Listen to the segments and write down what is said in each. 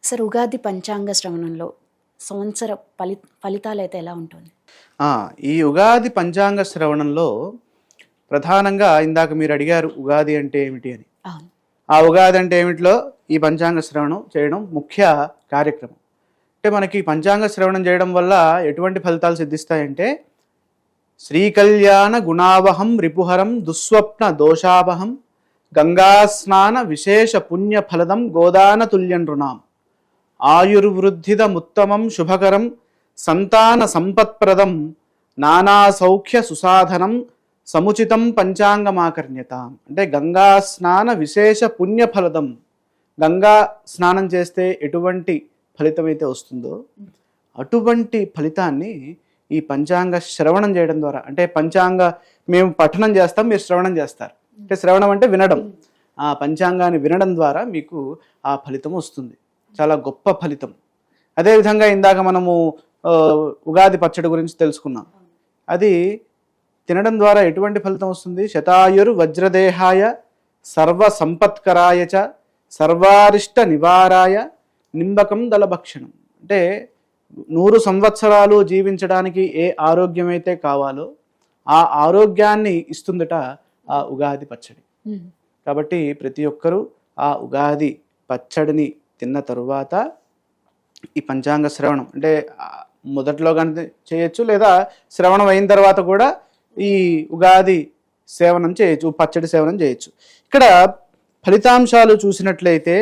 Sir Ugadi పంచాంగ శ్రవణంలో సంవత్సర ఫలితాలైతే ఎలా ఉంటుంది? ఈ ఉగాది పంచాంగ శ్రవణంలో ప్రధానంగా ఇందాక మీరు అడిగారు ఉగాది అంటే ఏమిటి అని. అవును. ఆ ఉగాది అంటే ఏమిటిలో ఈ పంచాంగ శ్రవణం చేయడం ముఖ్య కార్యక్రమం. అంటే మనకి పంచాంగ శ్రవణం చేయడం వల్ల ఎటువంటి ఫలితాలు సిద్ధిస్తాయంటే, శ్రీకళ్యాణ గుణావహం రిపుహరం దుస్వప్న దోషావహం గంగాస్నాన విశేష పుణ్య ఫలదం గోదాన తుల్యం నృణాం ఆయుర్వృద్ధిదముత్తమం శుభకరం సంతాన సంపత్ప్రదం నానా సౌఖ్య సుసాధనం సముచితం పంచాంగమాకర్ణ్యత. అంటే గంగా స్నాన విశేష పుణ్యఫలదం. గంగా స్నానం చేస్తే ఎటువంటి ఫలితం అయితే వస్తుందో అటువంటి ఫలితాన్ని ఈ పంచాంగ శ్రవణం చేయడం ద్వారా, అంటే పంచాంగ మేము పఠనం చేస్తాం, మీరు శ్రవణం చేస్తారు. అంటే శ్రవణం అంటే వినడం. ఆ పంచాంగాన్ని వినడం ద్వారా మీకు ఆ ఫలితం వస్తుంది. చాలా గొప్ప ఫలితం. అదేవిధంగా ఇందాక మనము ఉగాది పచ్చడి గురించి తెలుసుకున్నాం. అది తినడం ద్వారా ఎటువంటి ఫలితం వస్తుంది? శతాయుర్ వజ్రదేహాయ సర్వ సంపత్కరాయ చ సర్వారిష్ట నివారాయ నింబకం దళభక్షణం. అంటే 100 సంవత్సరాలు జీవించడానికి ఏ ఆరోగ్యం అయితే కావాలో ఆ ఆరోగ్యాన్ని ఇస్తుందట ఆ ఉగాది పచ్చడి. కాబట్టి ప్రతి ఒక్కరూ ఆ ఉగాది పచ్చడిని తిన్న తరువాత ఈ పంచాంగ శ్రవణం, అంటే మొదట్లో కానీ చేయొచ్చు, లేదా శ్రవణం అయిన తర్వాత కూడా ఈ ఉగాది సేవనం చేయొచ్చు, పచ్చడి సేవనం చేయొచ్చు. ఇక్కడ ఫలితాంశాలు చూసినట్లయితే,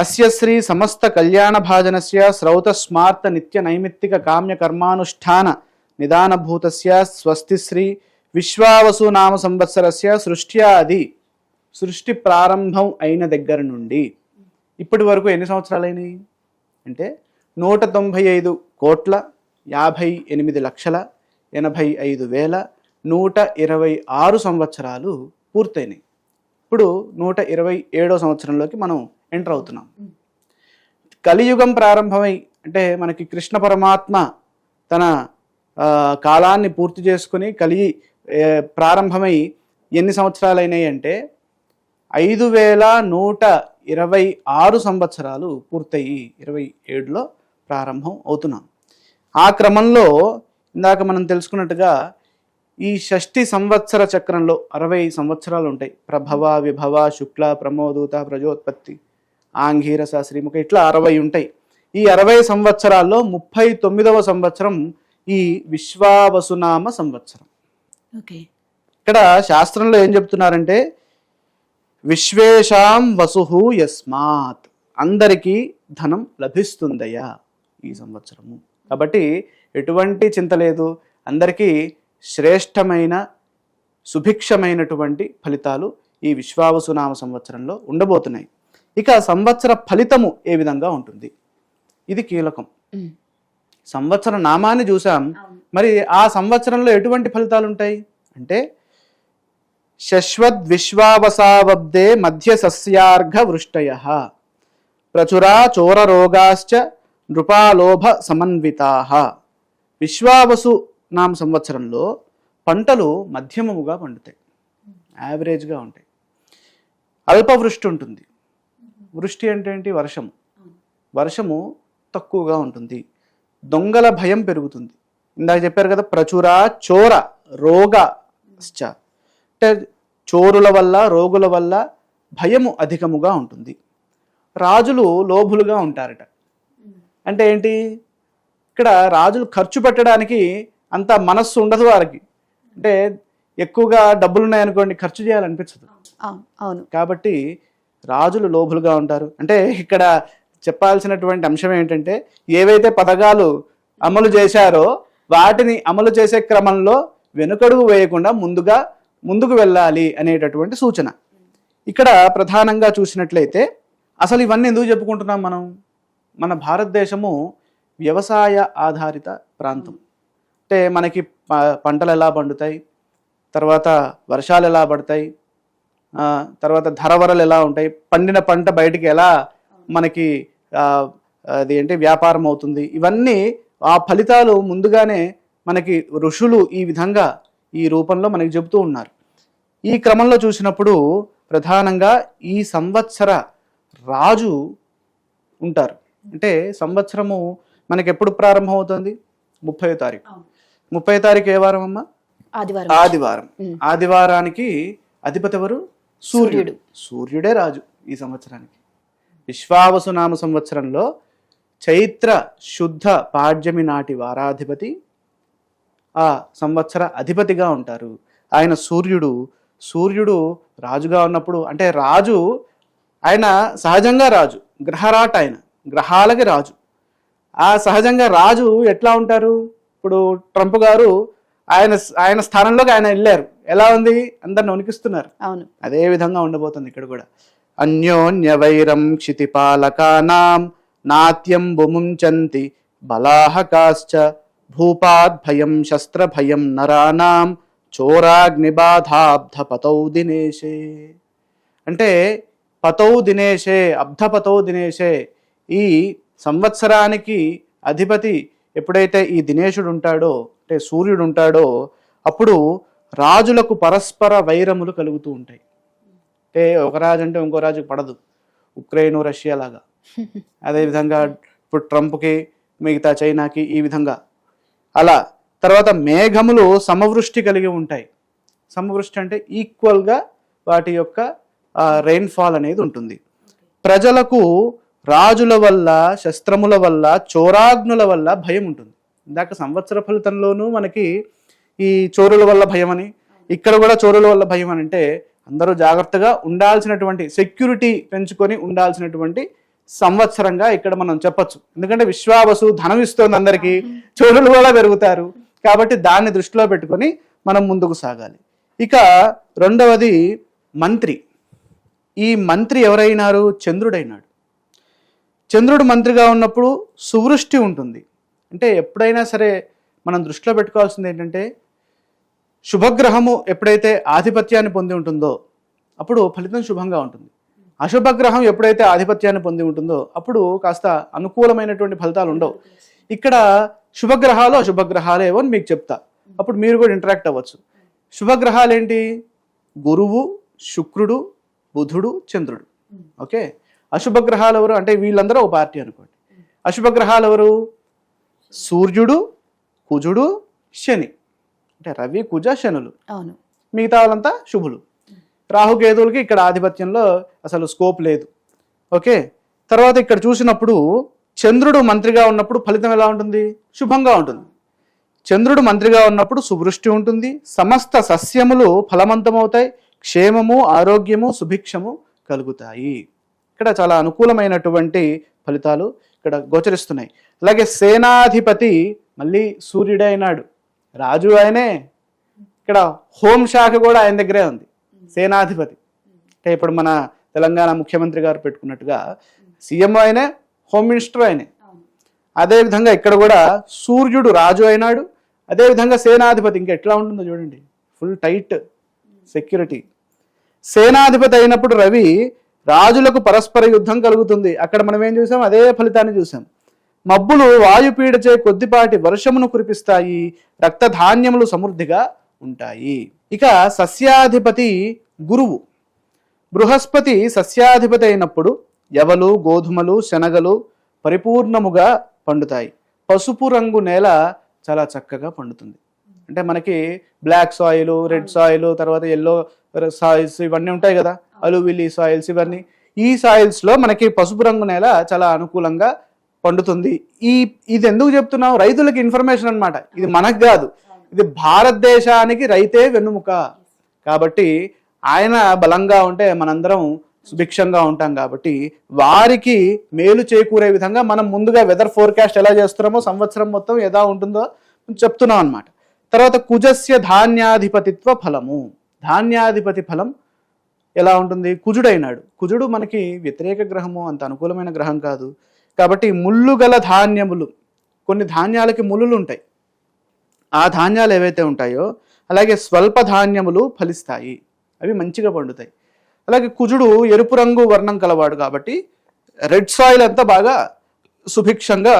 అస్య శ్రీ సమస్త కళ్యాణ భాజనస్య శ్రౌత స్మార్త నిత్య నైమిత్తిక కామ్య కర్మానుష్ఠాన నిదానభూతస్య స్వస్తి శ్రీ విశ్వావసు నామ సంవత్సరస్య సృష్ట్యాది, సృష్టి ప్రారంభం అయిన దగ్గర నుండి ఇప్పటి వరకు ఎన్ని సంవత్సరాలైనవి అంటే 158,58,85,126 సంవత్సరాలు పూర్తయినాయి. ఇప్పుడు 127వ సంవత్సరంలోకి మనం ఎంటర్ అవుతున్నాం. కలియుగం ప్రారంభమై, అంటే మనకి కృష్ణ పరమాత్మ తన కాలాన్ని పూర్తి చేసుకుని ప్రారంభమై ఎన్ని సంవత్సరాలు అయినాయి అంటే 5,126 సంవత్సరాలు పూర్తయి 27లో ప్రారంభం అవుతున్నాం. ఆ క్రమంలో ఇందాక మనం తెలుసుకున్నట్టుగా ఈ షష్ఠి సంవత్సర చక్రంలో 60 సంవత్సరాలు ఉంటాయి. ప్రభవ, విభవ, శుక్ల, ప్రమోదూత, ప్రజోత్పత్తి, ఆంఘీరస, శ్రీముఖ, ఇట్లా 60 ఉంటాయి. ఈ 60 సంవత్సరాల్లో 39వ సంవత్సరం ఈ విశ్వావసునామ సంవత్సరం. ఇక్కడ శాస్త్రంలో ఏం చెప్తున్నారంటే, విశ్వేషాం వసుహు యస్మాత్, అందరికీ ధనం లభిస్తుందయ్యా ఈ సంవత్సరము. కాబట్టి ఎటువంటి చింత లేదు, అందరికీ శ్రేష్టమైన సుభిక్షమైనటువంటి ఫలితాలు ఈ విశ్వావసునామ సంవత్సరంలో ఉండబోతున్నాయి. ఇక సంవత్సర ఫలితము ఏ విధంగా ఉంటుంది, ఇది కీలకం. సంవత్సర నామాన్ని చూసాం, మరి ఆ సంవత్సరంలో ఎటువంటి ఫలితాలు ఉంటాయి అంటే, శశ్వద్ విశ్వావసావబ్దే మధ్య సస్యార్ఘ వృష్టయః ప్రచురా చోర రోగాశ్చ నృపాలోభ సమన్వితాః. విశ్వావసు నామ సంవత్సరంలో పంటలు మధ్యమముగా పండుతాయి, యావరేజ్గా ఉంటాయి. అల్పవృష్టి ఉంటుంది. వృష్టి అంటే ఏంటి? వర్షము. వర్షము తక్కువగా ఉంటుంది. దొంగల భయం పెరుగుతుంది. ఇందాక చెప్పారు కదా, ప్రచుర చోర రోగశ్చ, అంటే చోరుల వల్ల, రోగుల వల్ల భయము అధికముగా ఉంటుంది. రాజులు లోభులుగా ఉంటారట. అంటే ఏంటి? ఇక్కడ రాజులు ఖర్చు పెట్టడానికి అంత మనస్సు ఉండదు వారికి. అంటే ఎక్కువగా డబ్బులు ఉన్నాయనుకోండి, ఖర్చు చేయాలనిపించదు. అవును. కాబట్టి రాజులు లోభులుగా ఉంటారు. అంటే ఇక్కడ చెప్పాల్సినటువంటి అంశం ఏంటంటే, ఏవైతే పథకాలు అమలు చేశారో వాటిని అమలు చేసే క్రమంలో వెనుకడుగు వేయకుండా ముందుకు వెళ్ళాలి అనేటటువంటి సూచన. ఇక్కడ ప్రధానంగా చూసినట్లయితే, అసలు ఇవన్నీ ఎందుకు చెప్పుకుంటున్నాం మనం? మన భారతదేశము వ్యవసాయ ఆధారిత ప్రాంతం. అంటే మనకి పంటలు ఎలా పండుతాయి, తర్వాత వర్షాలు ఎలా పడతాయి, తర్వాత ధరవరలు ఎలా ఉంటాయి, పండిన పంట బయటికి ఎలా మనకి అది ఏంటి వ్యాపారం అవుతుంది, ఇవన్నీ ఆ ఫలితాలు ముందుగానే మనకి ఋషులు ఈ విధంగా ఈ రూపంలో మనకి చెబుతూ ఉన్నారు. ఈ క్రమంలో చూసినప్పుడు ప్రధానంగా ఈ సంవత్సర రాజు ఉంటారు. అంటే సంవత్సరము మనకి ఎప్పుడు ప్రారంభం అవుతుంది? 30వ తారీఖు. 30వ తారీఖు ఏ వారం అమ్మా? ఆదివారం. ఆదివారం. ఆదివారానికి అధిపతి ఎవరు? సూర్యుడు. సూర్యుడే రాజు ఈ సంవత్సరానికి. విశ్వావసు నామ సంవత్సరంలో చైత్ర శుద్ధ పాడ్యమి నాటి వారాధిపతి ఆ సంవత్సర అధిపతిగా ఉంటారు. ఆయన సూర్యుడు. సూర్యుడు రాజుగా ఉన్నప్పుడు, అంటే రాజు ఆయన సహజంగా రాజు, గ్రహరాట, ఆయన గ్రహాలకి రాజు. ఆ సహజంగా రాజు ఎట్లా ఉంటారు? ఇప్పుడు ట్రంప్ గారు ఆయన స్థానంలోకి ఆయన వెళ్ళారు. ఎలా ఉంది? అందరిని వణికిస్తున్నారు. అవును. అదే విధంగా ఉండబోతుంది ఇక్కడ కూడా. అన్యోన్య వైరం క్షితిపాలకానాం నాట్యం బుముంచంతి బలాహకాశ్చ భూపాద్ భయం శస్త్ర భయం నరానాం చోరాగ్నిబాధాబ్ధ పతౌ దినేశే. అంటే పతౌ దినేశే, అబ్ధపతౌ దినేశే, ఈ సంవత్సరానికి అధిపతి ఎప్పుడైతే ఈ దినేశుడు ఉంటాడో, అంటే సూర్యుడు ఉంటాడో, అప్పుడు రాజులకు పరస్పర వైరములు కలుగుతూ ఉంటాయి. అంటే ఒక రాజు అంటే ఇంకో రాజుకి పడదు. ఉక్రెయిన్ రష్యా లాగా. అదేవిధంగా ఇప్పుడు ట్రంప్కి మిగతా చైనాకి ఈ విధంగా అలా. తర్వాత మేఘములు సమవృష్టి కలిగి ఉంటాయి. సమవృష్టి అంటే ఈక్వల్గా వాటి యొక్క రెయిన్ఫాల్ అనేది ఉంటుంది. ప్రజలకు రాజుల వల్ల, శస్త్రముల వల్ల, చోరాగ్నుల వల్ల భయం ఉంటుంది. ఇందాక సంవత్సర ఫలితంలోనూ మనకి ఈ చోరుల వల్ల భయం అని, ఇక్కడ కూడా చోరుల వల్ల భయం అని. అంటే అందరూ జాగ్రత్తగా ఉండాల్సినటువంటి, సెక్యూరిటీ పెంచుకొని ఉండాల్సినటువంటి సంవత్సరంగా ఇక్కడ మనం చెప్పొచ్చు. ఎందుకంటే విశ్వావసు ధనం ఇస్తోంది అందరికీ, చోరులు కూడా పెరుగుతారు. కాబట్టి దాన్ని దృష్టిలో పెట్టుకొని మనం ముందుకు సాగాలి. ఇక రెండవది మంత్రి. ఈ మంత్రి ఎవరైనారు? చంద్రుడైనాడు. చంద్రుడు మంత్రిగా ఉన్నప్పుడు సువృష్టి ఉంటుంది. అంటే ఎప్పుడైనా సరే మనం దృష్టిలో పెట్టుకోవాల్సింది ఏంటంటే, శుభగ్రహము ఎప్పుడైతే ఆధిపత్యాన్ని పొంది ఉంటుందో అప్పుడు ఫలితం శుభంగా ఉంటుంది. అశుభగ్రహం ఎప్పుడైతే ఆధిపత్యాన్ని పొంది ఉంటుందో అప్పుడు కాస్త అనుకూలమైనటువంటి ఫలితాలు ఉండవు. ఇక్కడ శుభగ్రహాలు అశుభగ్రహాలు ఏవో అని మీకు చెప్తా, అప్పుడు మీరు కూడా ఇంటరాక్ట్ అవ్వచ్చు. శుభగ్రహాలు ఏంటి? గురువు, శుక్రుడు, బుధుడు, చంద్రుడు. ఓకే. అశుభగ్రహాలు ఎవరు అంటే వీళ్ళందరూ ఒక పార్టీ అనుకోండి. అశుభగ్రహాలు ఎవరు? సూర్యుడు, కుజుడు, శని. అంటే రవి, కుజ, శనులు. అవును. మిగతా వాళ్ళంతా శుభులు. రాహుకేతువులకి ఇక్కడ ఆధిపత్యంలో అసలు స్కోప్ లేదు. ఓకే. తర్వాత ఇక్కడ చూసినప్పుడు చంద్రుడు మంత్రిగా ఉన్నప్పుడు ఫలితం ఎలా ఉంటుంది? శుభంగా ఉంటుంది. చంద్రుడు మంత్రిగా ఉన్నప్పుడు సువృష్టి ఉంటుంది, సమస్త సస్యములు ఫలవంతమవుతాయి, క్షేమము, ఆరోగ్యము, సుభిక్షము కలుగుతాయి. ఇక్కడ చాలా అనుకూలమైనటువంటి ఫలితాలు ఇక్కడ గోచరిస్తున్నాయి. అలాగే సేనాధిపతి మళ్ళీ సూర్యుడే అయినాడు. రాజు ఆయనే, ఇక్కడ హోంశాఖ కూడా ఆయన దగ్గరే ఉంది. సేనాధిపతి అంటే ఇప్పుడు మన తెలంగాణ ముఖ్యమంత్రి గారు పెట్టుకున్నట్టుగా సీఎం ఆయనే, హోమ్ మినిస్టర్ ఆయనే. అదేవిధంగా ఇక్కడ కూడా సూర్యుడు రాజు అయినాడు, అదేవిధంగా సేనాధిపతి. ఇంకా ఎట్లా ఉంటుందో చూడండి, ఫుల్ టైట్ సెక్యూరిటీ. సేనాధిపతి అయినప్పుడు రవి రాజులకు పరస్పర యుద్ధం కలుగుతుంది. అక్కడ మనం ఏం చూసాం? అదే ఫలితాన్ని చూసాం. మబ్బులు వాయుపీడచే కొద్దిపాటి వర్షమును కురిపిస్తాయి, రక్తధాన్యములు సమృద్ధిగా ఉంటాయి. ఇక సస్యాధిపతి గురువు. బృహస్పతి సస్యాధిపతి అయినప్పుడు యవలు, గోధుమలు, శనగలు పరిపూర్ణముగా పండుతాయి. పసుపు రంగు నేల చాలా చక్కగా పండుతుంది. అంటే మనకి బ్లాక్ సాయిల్, రెడ్ సాయిల్, తర్వాత ఎల్లో సాయిల్స్ ఇవన్నీ ఉంటాయి కదా, అలువిలి సాయిల్స్, ఇవన్నీ. ఈ సాయిల్స్లో మనకి పసుపు రంగు నేల చాలా అనుకూలంగా పండుతుంది. ఇది ఎందుకు చెప్తున్నాం? రైతులకి ఇన్ఫర్మేషన్ అన్నమాట. ఇది మనకు కాదు, ఇది భారతదేశానికి రైతే వెన్నుముక. కాబట్టి ఆయన బలంగా ఉంటే మనందరం సుభిక్షంగా ఉంటాం. కాబట్టి వారికి మేలు చేకూరే విధంగా మనం ముందుగా వెదర్ ఫోర్కాస్ట్ ఎలా చేస్తున్నామో సంవత్సరం మొత్తం ఎలా ఉంటుందో చెప్తున్నాం అన్నమాట. తర్వాత కుజస్య ధాన్యాధిపతిత్వ ఫలము. ధాన్యాధిపతి ఫలం ఎలా ఉంటుంది? కుజుడైనాడు. కుజుడు మనకి వ్యతిరేక గ్రహము, అంత అనుకూలమైన గ్రహం కాదు. కాబట్టి ముళ్ళు గల ధాన్యములు, కొన్ని ధాన్యాలకి ముళ్ళులు ఉంటాయి. ఆ ధాన్యాలు ఏవైతే ఉంటాయో అలాగే స్వల్ప ధాన్యములు ఫలిస్తాయి, అవి మంచిగా పండుతాయి. అలాగే కుజుడు ఎరుపు రంగు వర్ణం కలవాడు కాబట్టి రెడ్ సాయిల్ అంతా బాగా సుభిక్షంగా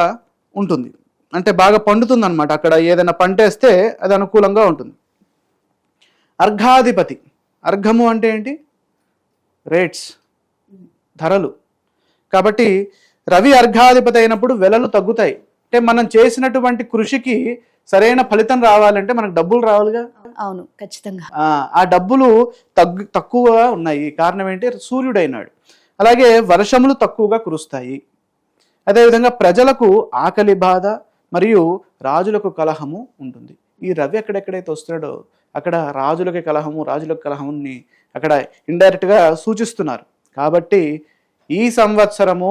ఉంటుంది, అంటే బాగా పండుతుంది అనమాట. అక్కడ ఏదైనా పంట వేస్తే అది అనుకూలంగా ఉంటుంది. అర్ఘాధిపతి. అర్ఘము అంటే ఏంటి? రేట్స్, ధరలు. కాబట్టి రవి అర్ఘాధిపతి అయినప్పుడు వెలలు తగ్గుతాయి. అంటే మనం చేసినటువంటి కృషికి సరైన ఫలితం రావాలంటే మనకు డబ్బులు రావాలిగా. అవును, ఖచ్చితంగా. ఆ డబ్బులు తక్కువగా ఉన్నాయి. కారణం ఏంటి? సూర్యుడు అయినాడు. అలాగే వర్షములు తక్కువగా కురుస్తాయి. అదేవిధంగా ప్రజలకు ఆకలి బాధ మరియు రాజులకు కలహము ఉంటుంది. ఈ రవి ఎక్కడెక్కడైతే వస్తున్నాడో అక్కడ రాజులకి కలహముని అక్కడ ఇండైరెక్ట్గా సూచిస్తున్నారు. కాబట్టి ఈ సంవత్సరము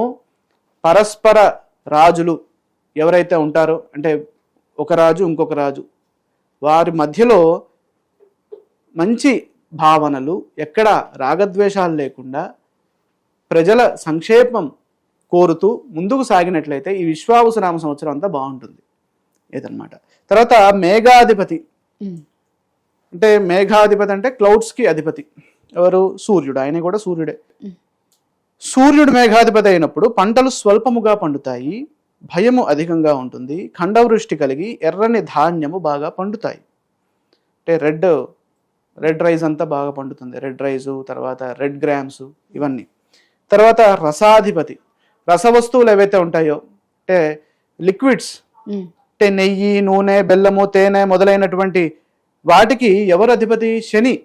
పరస్పర రాజులు ఎవరైతే ఉంటారో, అంటే ఒక రాజు ఇంకొక రాజు, వారి మధ్యలో మంచి భావనలు, ఎక్కడ రాగద్వేషాలు లేకుండా ప్రజల సంక్షేమం కోరుతూ ముందుకు సాగినట్లయితే ఈ విశ్వావసునామ సంవత్సరం అంతా బాగుంటుంది ఏదన్నమాట. తర్వాత మేఘాధిపతి అంటే మేఘాధిపతి అంటే క్లౌడ్స్కి అధిపతి ఎవరు? సూర్యుడు. ఆయన కూడా సూర్యుడే. సూర్యుడు మేఘాధిపతి అయినప్పుడు పంటలు స్వల్పముగా పండుతాయి, భయము అధికంగా ఉంటుంది, ఖండవృష్టి కలిగి ఎర్రని ధాన్యము బాగా పండుతాయి. అంటే రెడ్ రైస్ అంతా బాగా పండుతుంది. రెడ్ రైసు, తర్వాత రెడ్ గ్రామ్స్, ఇవన్నీ. తర్వాత రసాధిపతి, రసవస్తువులు ఏవైతే ఉంటాయో అంటే లిక్విడ్స్, అంటే నెయ్యి, నూనె, బెల్లము, తేనె మొదలైనటువంటి వాటికి ఎవరు అధిపతి? శని.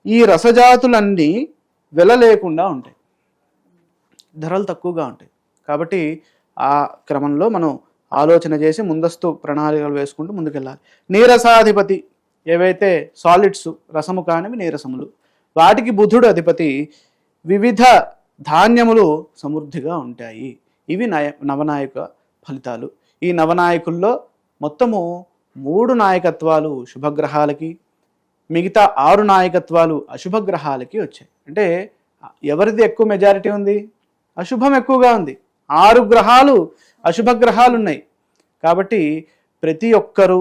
ఈ రసజాతులన్నీ వెల లేకుండా ఉంటాయి, ధరలు తక్కువగా ఉంటాయి. కాబట్టి ఆ క్రమంలో మనం ఆలోచన చేసి ముందస్తు ప్రణాళికలు వేసుకుంటూ ముందుకెళ్ళాలి. నీరసాధిపతి ఏవైతే సాలిడ్స్, రసము కానివి నీరసములు, వాటికి బుధుడు అధిపతి. వివిధ ధాన్యములు సమృద్ధిగా ఉంటాయి. ఇవి నవనాయక ఫలితాలు. ఈ నవనాయకుల్లో మొత్తము 3 నాయకత్వాలు శుభగ్రహాలకి, మిగతా 6 నాయకత్వాలు అశుభగ్రహాలకి వచ్చాయి. అంటే ఎవరిది ఎక్కువ మెజారిటీ ఉంది? అశుభం ఎక్కువగా ఉంది. 6 గ్రహాలు అశుభగ్రహాలు ఉన్నాయి. కాబట్టి ప్రతి ఒక్కరూ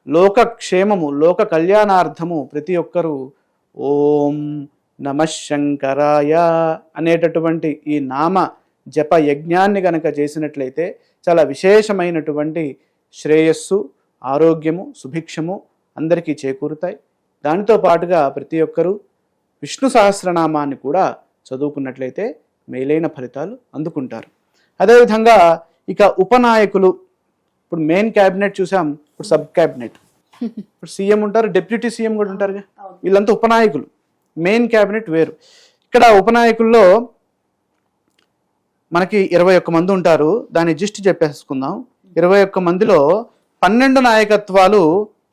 లోకక్షేమము, లోక కళ్యాణార్థము ప్రతి ఒక్కరూ ఓం నమః శంకరాయ అనేటటువంటి ఈ నామ జప యజ్ఞాన్ని గనక చేసినట్లయితే చాలా విశేషమైనటువంటి శ్రేయస్సు, ఆరోగ్యము, సుభిక్షము అందరికీ చేకూరుతాయి. దానితో పాటుగా ప్రతి ఒక్కరూ విష్ణు సహస్రనామాన్ని కూడా చదువుకున్నట్లయితే మేలైన ఫలితాలు అందుకుంటారు. అదేవిధంగా ఇక ఉపనాయకులు, ఇప్పుడు మెయిన్ క్యాబినెట్ చూసాం, ఇప్పుడు సబ్ క్యాబినెట్, ఇప్పుడు సీఎం ఉంటారు, డిప్యూటీ సీఎం కూడా ఉంటారు. వీళ్ళంతా ఉపనాయకులు. మెయిన్ క్యాబినెట్ వేరు. ఇక్కడ ఉపనాయకుల్లో మనకి 21 మంది ఉంటారు. దాన్ని జిస్ట్ చెప్పేసుకుందాం. 21 మందిలో 12 నాయకత్వాలు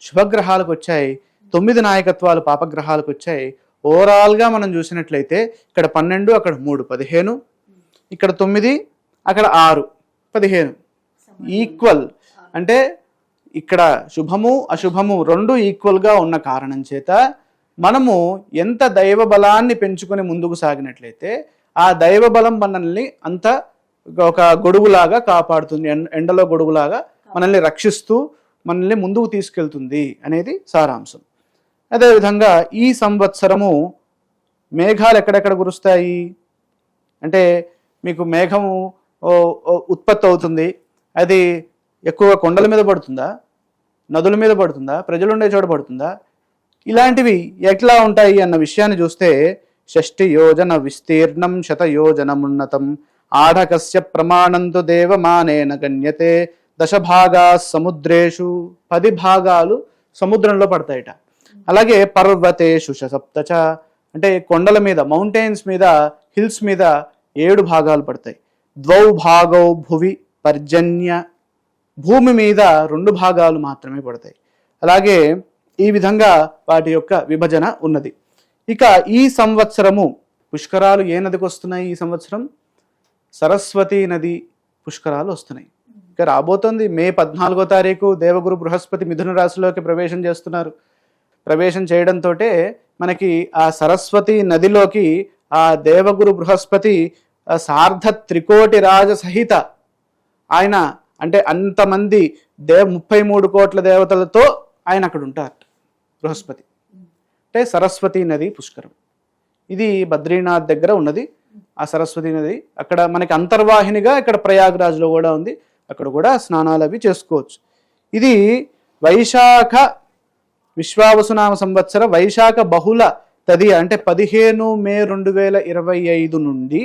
శుభగ్రహాలకు వచ్చాయి, 9 నాయకత్వాలు పాపగ్రహాలకు వచ్చాయి. ఓవరాల్గా మనం చూసినట్లయితే ఇక్కడ 12, అక్కడ 3, 15, ఇక్కడ 9, అక్కడ 6, 15 ఈక్వల్. అంటే ఇక్కడ శుభము అశుభము 2 ఈక్వల్గా ఉన్న కారణం చేత మనము ఎంత దైవ బలాన్ని పెంచుకొని ముందుకు సాగినట్లయితే ఆ దైవ బలం మనల్ని అంత ఒక గొడుగులాగా కాపాడుతుంది, ఎండలో గొడుగులాగా మనల్ని రక్షిస్తూ మనల్ని ముందుకు తీసుకెళ్తుంది అనేది సారాంశం. అదేవిధంగా ఈ సంవత్సరము మేఘాలు ఎక్కడెక్కడ కురుస్తాయి అంటే, మీకు మేఘము ఉత్పత్తి అవుతుంది, అది ఎక్కువగా కొండల మీద పడుతుందా, నదుల మీద పడుతుందా, ప్రజలు ఉండే చోట పడుతుందా, ఇలాంటివి ఎట్లా ఉంటాయి అన్న విషయాన్ని చూస్తే 60 యోజన విస్తీర్ణం 100 యోజనమున్నతం ఆఢకస్య ప్రమాణంతు దేవమానేన గణ్యతే 10 భాగా సముద్రేషు 10 భాగాలు సముద్రంలో పడతాయిట. అలాగే పర్వతేషు సప్తచ అంటే కొండల మీద, మౌంటైన్స్ మీద, హిల్స్ మీద 7 భాగాలు పడతాయి. 2 భాగౌ భువి పర్జన్య భూమి మీద 2 భాగాలు మాత్రమే పడతాయి. అలాగే ఈ విధంగా వాటి యొక్క విభజన ఉన్నది. ఇక ఈ సంవత్సరము పుష్కరాలు ఏ నదికి వస్తున్నాయి? ఈ సంవత్సరం సరస్వతీ నది పుష్కరాలు వస్తున్నాయి. ఇక రాబోతోంది మే 14వ తారీఖు దేవగురు బృహస్పతి మిథున రాశిలోకి ప్రవేశం చేస్తున్నారు. ప్రవేశం చేయడంతో మనకి ఆ సరస్వతి నదిలోకి ఆ దేవగురు బృహస్పతి సార్ధ త్రికోటి రాజ సహిత ఆయన, అంటే అంతమంది 33 కోట్ల దేవతలతో ఆయన అక్కడ ఉంటారు బృహస్పతి. అంటే సరస్వతి నది పుష్కరం, ఇది బద్రీనాథ్ దగ్గర ఉన్నది. ఆ సరస్వతి నది అక్కడ మనకి అంతర్వాహినిగా ఇక్కడ ప్రయాగ్రాజ్లో కూడా ఉంది, అక్కడ కూడా స్నానాలు అవి చేసుకోవచ్చు. ఇది వైశాఖ విశ్వావసునామ సంవత్సర వైశాఖ బహుళ తదియ అంటే 15 మే 2025 నుండి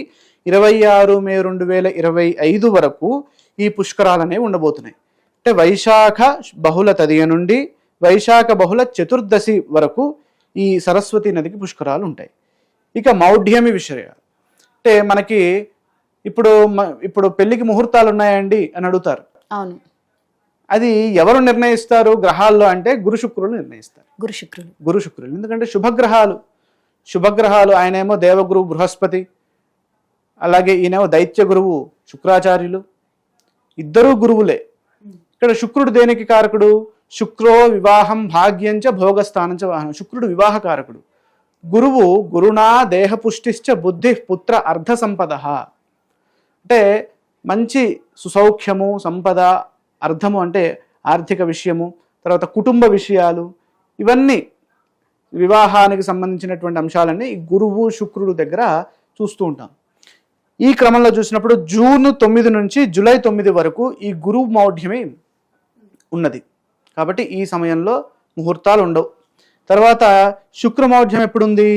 26 మే 2025 వరకు ఈ పుష్కరాలు అనేవి ఉండబోతున్నాయి. అంటే వైశాఖ బహుళ తదియ నుండి వైశాఖ బహుళ చతుర్దశి వరకు ఈ సరస్వతి నదికి పుష్కరాలు ఉంటాయి. ఇక మౌఢ్యమి విషయ అంటే మనకి ఇప్పుడు పెళ్లికి ముహూర్తాలు ఉన్నాయండి అని అడుగుతారు. అవును. అది ఎవరు నిర్ణయిస్తారు గ్రహాల్లో అంటే గురు శుక్రులు నిర్ణయిస్తారు. గురు శుక్రులు ఎందుకంటే శుభగ్రహాలు ఆయనేమో దేవగురువు బృహస్పతి, అలాగే ఈయనేమో దైత్య గురువు శుక్రాచార్యులు, ఇద్దరూ గురువులే. ఇక్కడ శుక్రుడు దేనికి కారకుడు? శుక్రో వివాహం భాగ్యంచ భోగస్థానంచ వాహనం. శుక్రుడు వివాహకారకుడు. గురువు గురుణా దేహపుష్టిశ్చ బుద్ధి పుత్ర అర్ధ సంపద. అంటే మంచి సుసౌఖ్యము, సంపద, అర్థము అంటే ఆర్థిక విషయము, తర్వాత కుటుంబ విషయాలు, ఇవన్నీ వివాహానికి సంబంధించినటువంటి అంశాలన్నీ ఈ గురువు శుక్రుడు దగ్గర చూస్తూ ఉంటాం. ఈ క్రమంలో చూసినప్పుడు జూన్ 9 నుంచి జూలై 9 వరకు ఈ గురువు మౌఢ్యమే ఉన్నది. కాబట్టి ఈ సమయంలో ముహూర్తాలు ఉండవు. తర్వాత శుక్రమౌఢ్యం ఎప్పుడుంది?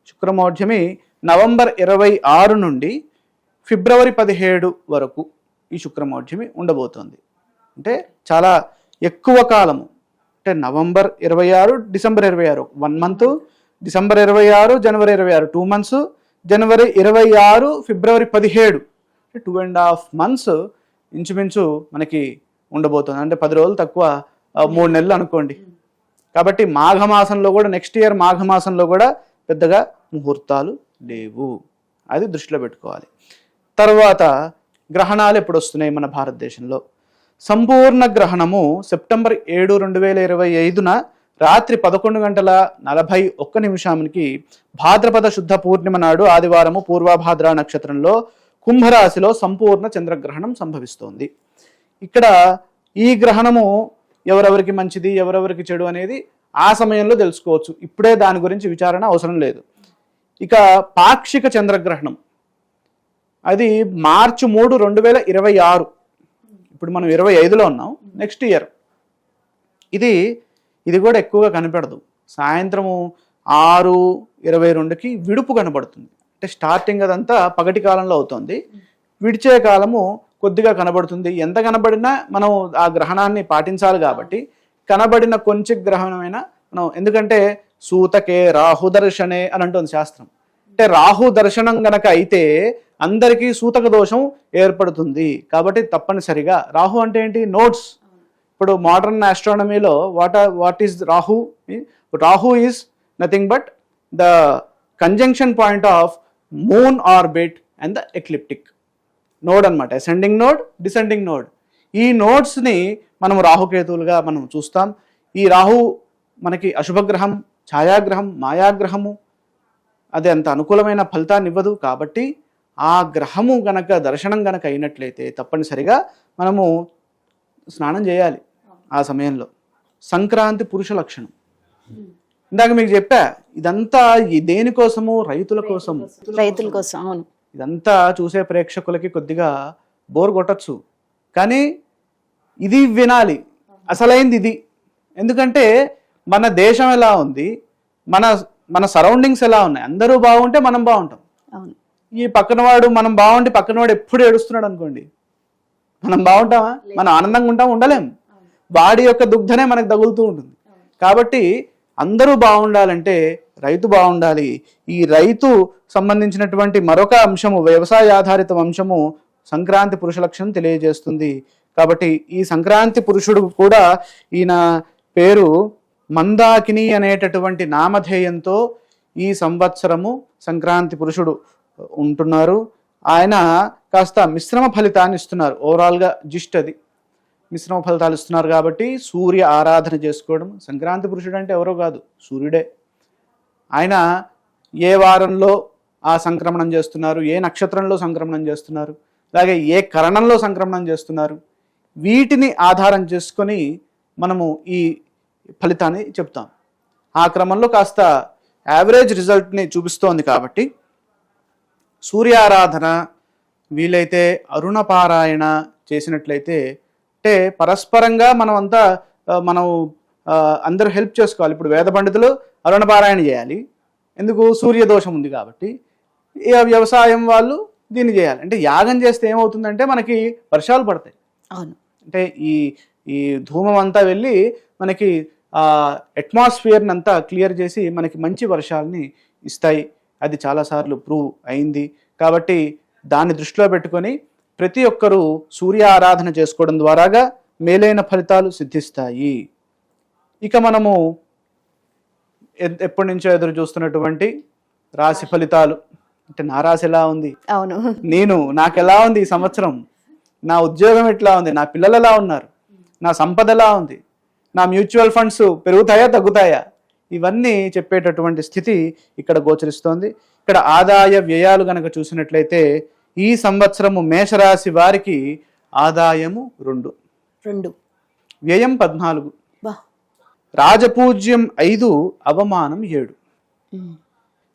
శుక్రమౌఢ్యమి నవంబర్ 26 నుండి ఫిబ్రవరి 17 వరకు ఈ శుక్రమౌఢ్యమి ఉండబోతోంది. అంటే చాలా ఎక్కువ కాలము. అంటే నవంబర్ 26 డిసెంబర్ 26 1 మంత్, డిసెంబర్ 26 జనవరి 26 2 మంత్స్, జనవరి 26 ఫిబ్రవరి 17 2.5 months ఇంచుమించు మనకి ఉండబోతుంది. అంటే 10 రోజులు తక్కువ, 3 నెలలు అనుకోండి. కాబట్టి మాఘమాసంలో కూడా నెక్స్ట్ ఇయర్ మాఘమాసంలో కూడా పెద్దగా ముహూర్తాలు లేవు. అది దృష్టిలో పెట్టుకోవాలి. తర్వాత గ్రహణాలు ఎప్పుడు వస్తున్నాయి మన భారతదేశంలో? సంపూర్ణ గ్రహణము సెప్టెంబర్ 7, 2025 రాత్రి 11:41 భాద్రపద శుద్ధ పూర్ణిమ నాడు ఆదివారము పూర్వభాద్ర నక్షత్రంలో కుంభరాశిలో సంపూర్ణ చంద్రగ్రహణం సంభవిస్తోంది. ఇక్కడ ఈ గ్రహణము ఎవరెవరికి మంచిది ఎవరెవరికి చెడు అనేది ఆ సమయంలో తెలుసుకోవచ్చు. ఇప్పుడే దాని గురించి విచారణ అవసరం లేదు. ఇక పాక్షిక చంద్రగ్రహణం అది మార్చి 3, 2026. ఇప్పుడు మనం 25లో ఉన్నాం. నెక్స్ట్ ఇయర్ ఇది కూడా ఎక్కువగా కనపడదు. సాయంత్రము 6:22కి విడుపు కనబడుతుంది. అంటే స్టార్టింగ్ అదంతా పగటి కాలంలో అవుతుంది, విడిచే కాలము కొద్దిగా కనబడుతుంది. ఎంత కనబడినా మనం ఆ గ్రహణాన్ని పాటించాలి. కాబట్టి కనబడిన కొంచెం గ్రహణమైనా మనం, ఎందుకంటే సూతకే రాహు దర్శనే అని అంటుంది శాస్త్రం. అంటే రాహు దర్శనం గనక అయితే అందరికీ సూతక దోషం ఏర్పడుతుంది. కాబట్టి తప్పనిసరిగా రాహు అంటే ఏంటి? నోట్స్. ఇప్పుడు మోడర్న్ ఆస్ట్రానమీలో what is Rahu? Rahu is nothing but the conjunction point of moon orbit and the ecliptic node అనమాట. Ascending node, descending node. ఈ నోడ్స్ని మనం రాహుకేతువులుగా మనం చూస్తాం. ఈ రాహు మనకి అశుభగ్రహం, ఛాయాగ్రహం, మాయాగ్రహము. అది అంత అనుకూలమైన ఫలితాన్ని ఇవ్వదు. కాబట్టి ఆ గ్రహము గనక దర్శనం గనక అయినట్లయితే తప్పనిసరిగా మనము స్నానం చేయాలి ఆ సమయంలో. సంక్రాంతి పురుష లక్షణం ఇందాక మీకు చెప్పా. ఇదంతా దేనికోసము? రైతుల కోసం. అవును. ఇదంతా చూసే ప్రేక్షకులకి కొద్దిగా బోర్ కొట్టచ్చు, కానీ ఇది వినాలి. అసలైంది ఇది. ఎందుకంటే మన దేశం ఎలా ఉంది, మన సరౌండింగ్స్ ఎలా ఉన్నాయి, అందరూ బాగుంటే మనం బాగుంటాం. ఈ పక్కనవాడు మనం బాగుంటే పక్కనవాడు ఎప్పుడు ఏడుస్తున్నాడు అనుకోండి, మనం బాగుంటామా? మనం ఆనందంగా ఉంటాం? ఉండలేం. వాడి యొక్క దుగ్ధనే మనకు తగులుతూ ఉంటుంది. కాబట్టి అందరూ బాగుండాలంటే రైతు బాగుండాలి. ఈ రైతు సంబంధించినటువంటి మరొక అంశము, వ్యవసాయ ఆధారిత అంశము సంక్రాంతి పురుష లక్షణం తెలియజేస్తుంది. కాబట్టి ఈ సంక్రాంతి పురుషుడు కూడా ఈయన పేరు మందాకిని అనేటటువంటి నామధేయంతో ఈ సంవత్సరము సంక్రాంతి పురుషుడు ఉంటున్నారు. ఆయన కాస్త మిశ్రమ ఫలితాన్ని ఇస్తున్నారు. ఓవరాల్గా జిస్ట్ అది మిశ్రమ ఫలితాలు ఇస్తున్నారు. కాబట్టి సూర్య ఆరాధన చేసుకోవడం. సంక్రాంతి పురుషుడు అంటే ఎవరో కాదు, సూర్యుడే. ఆయన ఏ వారంలో ఆ సంక్రమణం చేస్తున్నారు, ఏ నక్షత్రంలో సంక్రమణం చేస్తున్నారు, అలాగే ఏ కరణంలో సంక్రమణం చేస్తున్నారు, వీటిని ఆధారం చేసుకొని మనము ఈ ఫలితాన్ని చెప్తాం. ఆ క్రమంలో కాస్త యావరేజ్ రిజల్ట్ని చూపిస్తోంది. కాబట్టి సూర్యారాధన, వీలైతే అరుణపారాయణ చేసినట్లయితే, అంటే పరస్పరంగా మనం అందరూ హెల్ప్ చేసుకోవాలి. ఇప్పుడు వేద పండితులు అరుణపారాయణ చేయాలి, ఎందుకు? సూర్యదోషం ఉంది కాబట్టి. వ్యవసాయం వాళ్ళు దీన్ని చేయాలి. అంటే యాగం చేస్తే ఏమవుతుందంటే మనకి వర్షాలు పడతాయి. అవును. అంటే ఈ ఈ ధూమం అంతా వెళ్ళి మనకి అట్మాస్ఫియర్ని అంతా క్లియర్ చేసి మనకి మంచి వర్షాలని ఇస్తాయి. అది చాలాసార్లు ప్రూవ్ అయింది. కాబట్టి దాన్ని దృష్టిలో పెట్టుకొని ప్రతి ఒక్కరూ సూర్య ఆరాధన చేసుకోవడం ద్వారాగా మేలైన ఫలితాలు సిద్ధిస్తాయి. ఇక మనము ఎప్పటి నుంచో ఎదురు చూస్తున్నటువంటి రాశి ఫలితాలు. అంటే నా రాశి ఎలా ఉంది, అవును, నాకు ఎలా ఉంది ఈ సంవత్సరం, నా ఉద్యోగం ఎట్లా ఉంది, నా పిల్లలు ఎలా ఉన్నారు, నా సంపద ఎలా ఉంది, నా మ్యూచువల్ ఫండ్స్ పెరుగుతాయా తగ్గుతాయా, ఇవన్నీ చెప్పేటటువంటి స్థితి ఇక్కడ గోచరిస్తోంది. ఇక్కడ ఆదాయ వ్యయాలు గనక చూసినట్లయితే ఈ సంవత్సరము మేషరాశి వారికి ఆదాయము 2, వ్యయం 14, రాజపూజ్యం 5, అవమానం 7.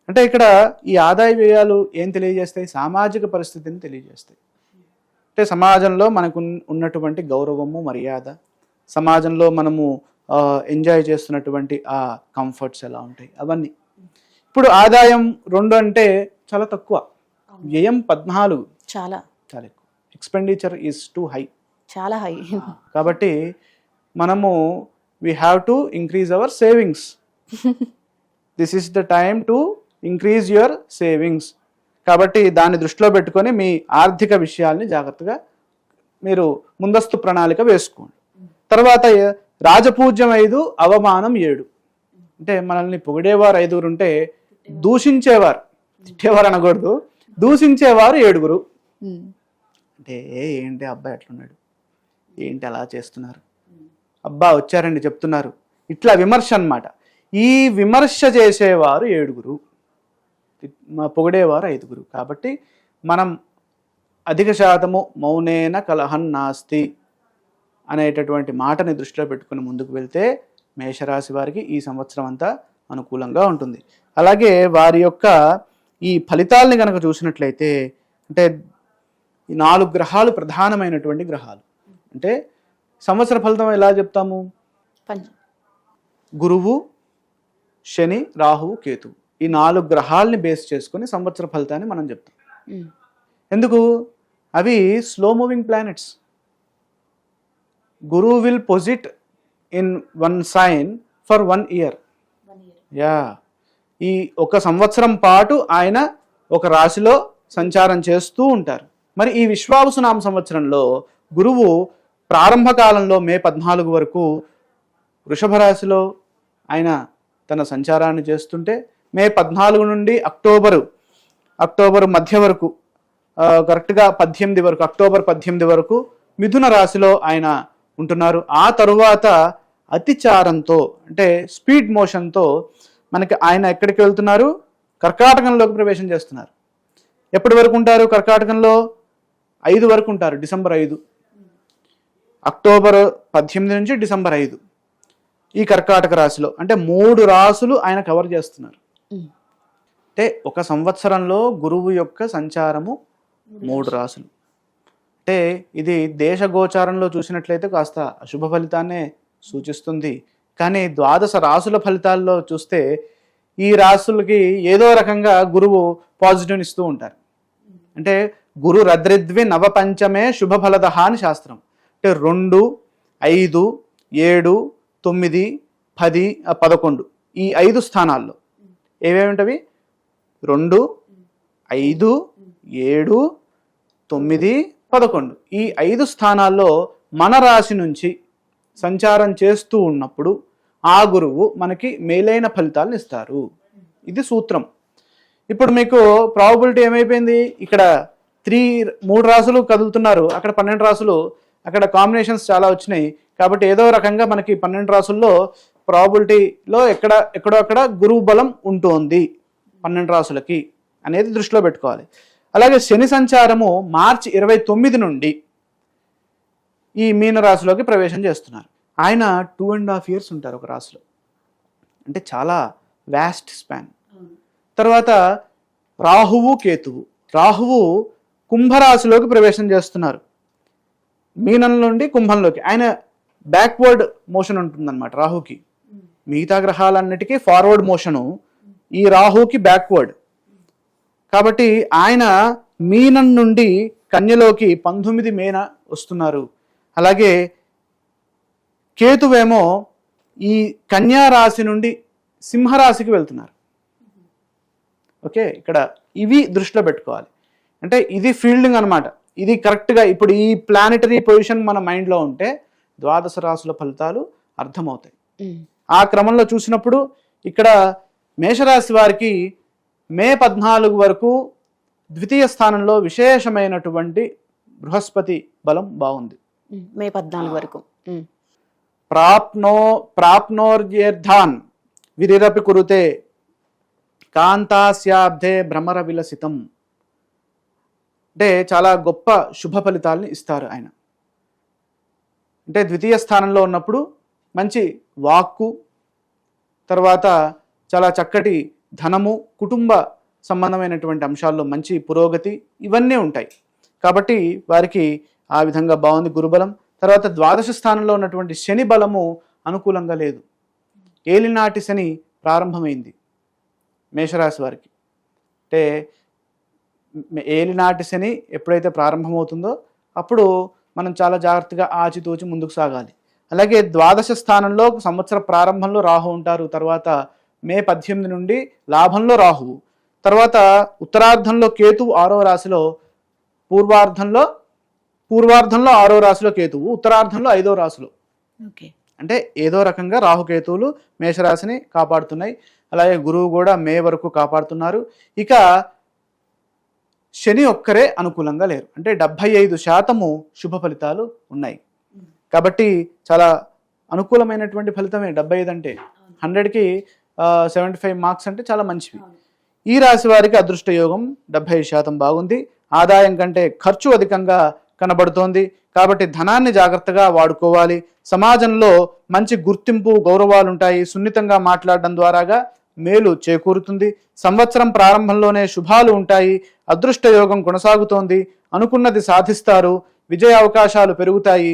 అంటే ఇక్కడ ఈ ఆదాయ వ్యయాలు ఏం తెలియజేస్తాయి? సామాజిక పరిస్థితిని తెలియజేస్తాయి. అంటే సమాజంలో మనకు ఉన్నటువంటి గౌరవము, మర్యాద, సమాజంలో మనము ఎంజాయ్ చేస్తున్నటువంటి ఆ కంఫర్ట్స్ ఎలా ఉంటాయి అవన్నీ. ఇప్పుడు ఆదాయం 2 అంటే చాలా తక్కువ, వ్యయం 14 చాలా ఎక్కువ. ఎక్స్పెండిచర్ ఈజ్ టూ హై, చాలా హై. కాబట్టి మనము we have to increase our savings. This is the time to increase your savings. కాబట్టి దాన్ని దృష్టిలో పెట్టుకొని మీ ఆర్థిక విషయాల్ని జాగ్రత్తగా మీరు ముందస్తు ప్రణాళిక వేసుకోండి. తర్వాత రాజపూజ్యం 5, అవమానం 7. అంటే మనల్ని పొగిడేవారు 5 ఉంటే దూషించేవారు, తిట్టేవారు అనకూడదు, దూషించేవారు 7. అంటే ఏంటి అబ్బాయి ఎట్లున్నాడు, ఏంటి అలా చేస్తున్నారు, అబ్బా వచ్చారండి చెప్తున్నారు, ఇట్లా విమర్శ అన్నమాట. ఈ విమర్శ చేసేవారు 7, పొగిడేవారు 5. కాబట్టి మనం అధిక శాతము మౌనేన కలహం నాస్తి అనేటటువంటి మాటని దృష్టిలో పెట్టుకుని ముందుకు వెళ్తే మేషరాశి వారికి ఈ సంవత్సరం అంతా అనుకూలంగా ఉంటుంది. అలాగే వారి యొక్క ఈ ఫలితాలని కనుక చూసినట్లయితే అంటే ఈ 4 గ్రహాలు ప్రధానమైనటువంటి గ్రహాలు. అంటే సంవత్సర ఫలితం ఎలా చెప్తాము? గురువు, శని, రాహువు, కేతువు, ఈ 4 గ్రహాలని బేస్ చేసుకొని సంవత్సర ఫలితాన్ని మనం చెప్తాం. ఎందుకు? అవి స్లో మూవింగ్ ప్లానెట్స్. గురువు will posit in 1 sign for 1 year. ఈ 1 సంవత్సరం పాటు ఆయన ఒక రాశిలో సంచారం చేస్తూ ఉంటారు. మరి ఈ విశ్వావసునామ సంవత్సరంలో గురువు ప్రారంభ కాలంలో మే 14 వరకు వృషభ రాశిలో ఆయన తన సంచారాన్ని చేస్తుంటే మే 14 నుండి అక్టోబర్ మధ్య వరకు, కరెక్ట్గా 18 వరకు, అక్టోబర్ 18 వరకు మిథున రాశిలో ఆయన ఉంటున్నారు. ఆ తరువాత అతిచారంతో అంటే స్పీడ్ మోషన్తో మనకి ఆయన ఎక్కడికి వెళ్తున్నారు? కర్కాటకంలోకి ప్రవేశం చేస్తున్నారు. ఎప్పటి వరకు ఉంటారు కర్కాటకంలో? 5 వరకు ఉంటారు, డిసెంబర్ 5, అక్టోబర్ 18 నుంచి డిసెంబర్ 5 ఈ కర్కాటక రాశిలో. అంటే 3 రాశులు ఆయన కవర్ చేస్తున్నారు. అంటే 1 సంవత్సరంలో గురువు యొక్క సంచారము 3 రాశులు. అంటే ఇది దేశ గోచారంలో చూసినట్లయితే కాస్త అశుభ ఫలితాన్నే సూచిస్తుంది. కానీ 12 రాశుల ఫలితాల్లో చూస్తే ఈ రాశులకి ఏదో రకంగా గురువు పాజిటివ్ ఇస్తూ ఉంటారు. అంటే గురు రద్రిద్వి నవపంచమే శుభఫలదహ అని శాస్త్రం. అంటే 2, 5, 7, 9, 10, 11 ఈ 5 స్థానాల్లో ఏవేమిటవి? 2, 5, 7, 9, 11 ఈ 5 స్థానాల్లో మన రాశి నుంచి సంచారం చేస్తూ ఉన్నప్పుడు ఆ గురువు మనకి మేలైన ఫలితాలను ఇస్తారు. ఇది సూత్రం. ఇప్పుడు మీకు ప్రాబబిలిటీ ఏమైపోయింది? ఇక్కడ 3 రాసులు కదులుతున్నారు, అక్కడ 12 రాసులు, అక్కడ కాంబినేషన్స్ చాలా వచ్చినాయి. కాబట్టి ఏదో రకంగా మనకి 12 రాసుల్లో ప్రాబబిలిటీలో ఎక్కడో అక్కడ గురువు బలం ఉంటుంది 12 రాసులకి అనేది దృష్టిలో పెట్టుకోవాలి. అలాగే శని సంచారము మార్చి 29 నుండి ఈ మీన రాశిలోకి ప్రవేశం చేస్తున్నారు. ఆయన 2.5 years ఉంటారు ఒక రాశిలో. అంటే చాలా వ్యాస్ట్ స్పాన్. తర్వాత రాహువు, కేతువు. రాహువు కుంభరాశిలోకి ప్రవేశం చేస్తున్నారు, మీనం నుండి కుంభంలోకి. ఆయన బ్యాక్వర్డ్ మోషన్ ఉంటుందన్నమాట రాహుకి. మిగతా గ్రహాలన్నిటికీ ఫార్వర్డ్ మోషను, ఈ రాహుకి బ్యాక్వర్డ్. కాబట్టి ఆయన మీనం నుండి కన్యలోకి 19 మేన వస్తున్నారు. అలాగే కేతువేమో ఈ కన్యా రాశి నుండి సింహరాశికి వెళ్తున్నారు. ఓకే, ఇక్కడ ఇవి దృష్టిలో పెట్టుకోవాలి. అంటే ఇది ఫీల్డింగ్ అనమాట. ఇది కరెక్ట్గా ఇప్పుడు ఈ ప్లానెటరీ పొజిషన్ మన మైండ్లో ఉంటే ద్వాదశ రాశుల ఫలితాలు అర్థమవుతాయి. ఆ క్రమంలో చూసినప్పుడు ఇక్కడ మేషరాశి వారికి మే 14 వరకు ద్వితీయ స్థానంలో విశేషమైనటువంటి బృహస్పతి బలం బాగుంది. మే 14 వరకు. ప్రాప్నోర్యేర్థాన్ విరిరపి కురుతే కాంతాస్యాబ్ధే భ్రమర విలసితం. అంటే చాలా గొప్ప శుభ ఫలితాలని ఇస్తారు ఆయన. అంటే ద్వితీయ స్థానంలో ఉన్నప్పుడు మంచి వాక్కు, తర్వాత చాలా చక్కటి ధనము, కుటుంబ సంబంధమైనటువంటి అంశాల్లో మంచి పురోగతి ఇవన్నీ ఉంటాయి. కాబట్టి వారికి ఆ విధంగా బాగుంది గురుబలం. తర్వాత ద్వాదశ స్థానంలో ఉన్నటువంటి శని బలము అనుకూలంగా లేదు. ఏలినాటి శని ప్రారంభమైంది మేషరాశి వారికి. అంటే ఏలినాటి శని ఎప్పుడైతే ప్రారంభమవుతుందో అప్పుడు మనం చాలా జాగ్రత్తగా ఆచితూచి ముందుకు సాగాలి. అలాగే ద్వాదశ స్థానంలో సంవత్సర ప్రారంభంలో రాహు ఉంటారు. తర్వాత మే 18 నుండి లాభంలో రాహువు, తర్వాత ఉత్తరార్ధంలో కేతువు 6వ రాశిలో, పూర్వార్ధంలో 6వ రాశిలో కేతువు, ఉత్తరార్ధంలో 5వ రాశిలో. అంటే ఏదో రకంగా రాహుకేతువులు మేషరాశిని కాపాడుతున్నాయి. అలాగే గురువు కూడా మే వరకు కాపాడుతున్నారు. ఇక శని ఒక్కరే అనుకూలంగా లేరు. అంటే 75% శుభ ఫలితాలు ఉన్నాయి. కాబట్టి చాలా అనుకూలమైనటువంటి ఫలితమే 75 అంటే. 100కి 75 మార్క్స్ అంటే చాలా మంచివి. ఈ రాశి వారికి అదృష్ట యోగం 75% బాగుంది. ఆదాయం కంటే ఖర్చు అధికంగా కనబడుతోంది. కాబట్టి ధనాన్ని జాగ్రత్తగా వాడుకోవాలి. సమాజంలో మంచి గుర్తింపు, గౌరవాలు ఉంటాయి. సున్నితంగా మాట్లాడడం ద్వారాగా మేలు చేకూరుతుంది. సంవత్సరం ప్రారంభంలోనే శుభాలు ఉంటాయి. అదృష్ట యోగం కొనసాగుతోంది. అనుకున్నది సాధిస్తారు. విజయ అవకాశాలు పెరుగుతాయి.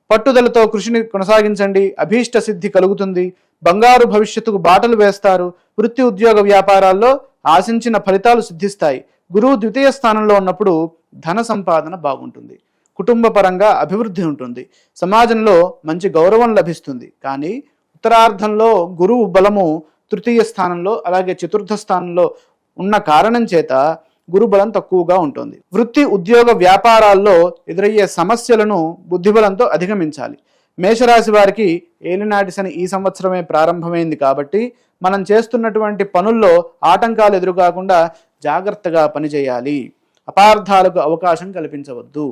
పట్టుదలతో కృషిని కొనసాగించండి. అభీష్ట సిద్ధి కలుగుతుంది. బంగారు భవిష్యత్తుకు బాటలు వేస్తారు. వృత్తి, ఉద్యోగ, వ్యాపారాల్లో ఆశించిన ఫలితాలు సిద్ధిస్తాయి. గురువు ద్వితీయ స్థానంలో ఉన్నప్పుడు ధన సంపాదన బాగుంటుంది. కుటుంబ పరంగా అభివృద్ధి ఉంటుంది. సమాజంలో మంచి గౌరవం లభిస్తుంది. కానీ ఉత్తరార్ధంలో గురువు బలము తృతీయ స్థానంలో, అలాగే చతుర్థ స్థానంలో ఉన్న కారణం చేత గురుబలం తక్కువగా ఉంటుంది. వృత్తి, ఉద్యోగ, వ్యాపారాల్లో ఎదురయ్యే సమస్యలను బుద్ధిబలంతో అధిగమించాలి. మేషరాశి వారికి ఏలినాటి శని ఈ సంవత్సరమే ప్రారంభమైంది కాబట్టి మనం చేస్తున్నటువంటి పనుల్లో ఆటంకాలు ఎదురుకాకుండా జాగ్రత్తగా పనిచేయాలి. అపార్థాలకు అవకాశం కల్పించవద్దు.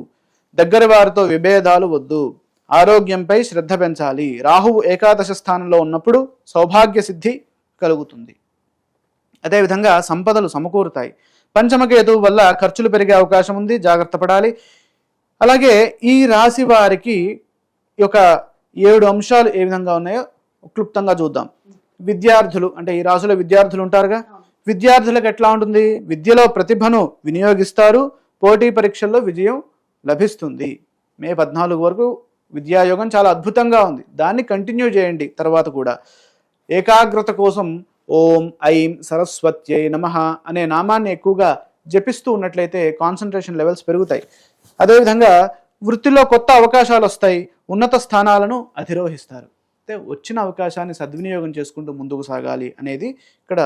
దగ్గర వారితో విభేదాలు వద్దు. ఆరోగ్యంపై శ్రద్ధ పెంచాలి. రాహువు ఏకాదశ స్థానంలో ఉన్నప్పుడు సౌభాగ్య సిద్ధి కలుగుతుంది. అదేవిధంగా సంపదలు సమకూరుతాయి. పంచమకేతువు వల్ల ఖర్చులు పెరిగే అవకాశం ఉంది, జాగ్రత్త పడాలి. అలాగే ఈ రాశి వారికి ఒక 7 అంశాలు ఏ విధంగా ఉన్నాయో క్లుప్తంగా చూద్దాం. విద్యార్థులు, అంటే ఈ రాశిలో విద్యార్థులు ఉంటారుగా, విద్యార్థులకు ఎట్లా ఉంటుంది? విద్యలో ప్రతిభను వినియోగిస్తారు. పోటీ పరీక్షల్లో విజయం లభిస్తుంది. మే 14 వరకు విద్యాయోగం చాలా అద్భుతంగా ఉంది. దాన్ని కంటిన్యూ చేయండి. తర్వాత కూడా ఏకాగ్రత కోసం ఓం ఐం సరస్వత్యై నమః అనే నామాన్ని ఎక్కువగా జపిస్తూ ఉన్నట్లయితే కాన్సన్ట్రేషన్ లెవెల్స్ పెరుగుతాయి. అదేవిధంగా వృత్తిలో కొత్త అవకాశాలు వస్తాయి. ఉన్నత స్థానాలను అధిరోహిస్తారు. అయితే వచ్చిన అవకాశాన్ని సద్వినియోగం చేసుకుంటూ ముందుకు సాగాలి అనేది ఇక్కడ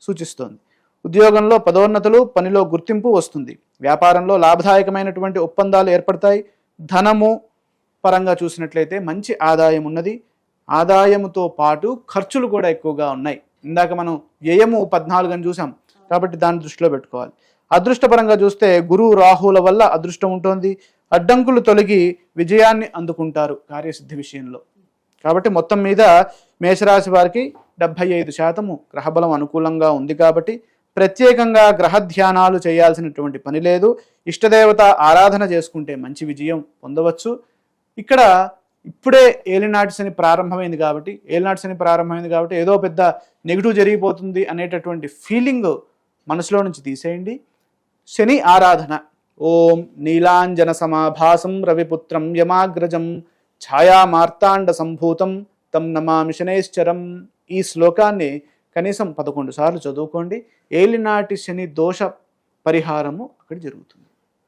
సూచిస్తోంది. ఉద్యోగంలో పదోన్నతులు, పనిలో గుర్తింపు వస్తుంది. వ్యాపారంలో లాభదాయకమైనటువంటి ఒప్పందాలు ఏర్పడతాయి. ధనము పరంగా చూసినట్లయితే మంచి ఆదాయం ఉన్నది. ఆదాయముతో పాటు ఖర్చులు కూడా ఎక్కువగా ఉన్నాయి. ఇందాక మనం వ్యయము 14 అని చూసాం కాబట్టి దాన్ని దృష్టిలో పెట్టుకోవాలి. అదృష్టపరంగా చూస్తే గురువు, రాహువుల వల్ల అదృష్టం ఉంటుంది. అడ్డంకులు తొలగి విజయాన్ని అందుకుంటారు కార్యసిద్ధి విషయంలో. కాబట్టి మొత్తం మీద మేషరాశి వారికి 75% గ్రహబలం అనుకూలంగా ఉంది. కాబట్టి ప్రత్యేకంగా గ్రహ ధ్యానాలు చేయాల్సినటువంటి పని లేదు. ఇష్టదేవత ఆరాధన చేసుకుంటే మంచి విజయం పొందవచ్చు. ఇక్కడ ఇప్పుడే ఏలినాటి శని ప్రారంభమైంది కాబట్టి ఏదో పెద్ద నెగిటివ్ జరిగిపోతుంది అనేటటువంటి ఫీలింగ్ మనసులో నుంచి తీసేయండి. శని ఆరాధన. ఓం నీలాంజన సమాభాసం రవిపుత్రం యమాగ్రజం ఛాయా మార్తాండ సంభూతం తం నమామి శనైశ్చరం. ఈ శ్లోకాన్ని కనీసం 11 సార్లు చదువుకోండి. ఏలినాటి శని దోష పరిహారము అక్కడ జరుగుతుంది.